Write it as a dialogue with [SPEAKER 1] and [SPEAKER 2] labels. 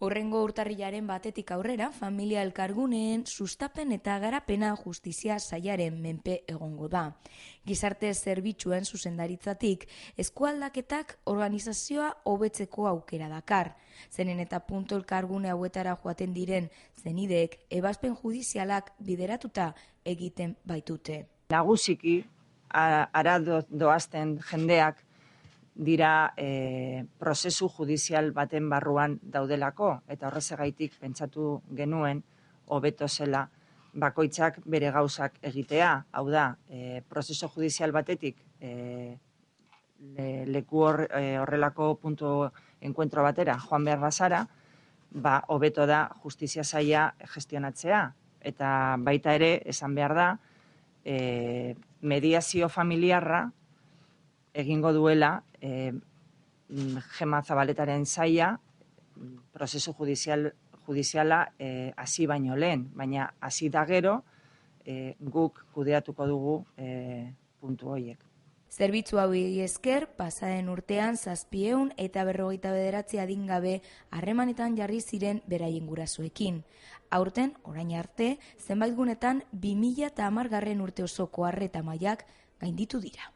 [SPEAKER 1] Hurrengo urtarrilaren 1 aurrera, familia elkarguneen sustapen eta garapena justizia sailaren menpe egongo da. Gizarte zerbitzuen zuzendaritzatik, eskualdaketak organizazioa hobetzeko aukera dakar. Zenen eta punto elkargune hauetara joaten diren zenideek ebazpen judizialak bideratuta egiten baitute.
[SPEAKER 2] Nagusiki, ara doazten jendeak dira prozesu judizial baten barruan daudelako, eta horrezagaitik pentsatu genuen hobeto zela bakoitzak bere gauzak egitea. Hau da, prozesu judizial batetik leku horrelako puntu enkuentro batera joan behar bazara, hobeto da justizia saila gestionatzea. Eta baita ere, esan behar da, mediazio familiarra egingo duela Gema Zabaletaren saila prozesu judiziala hasi baino lehen, baina hasi da gero guk kudeatuko dugu puntu horiek.
[SPEAKER 1] Zerbitzu hauei esker, pasaden urtean 749 adingabe harremanetan jarri ziren beraien gurasoekin. Aurten, orain arte, zenbait gunetan 2010 urte osoko arreta mailak gainditu dira.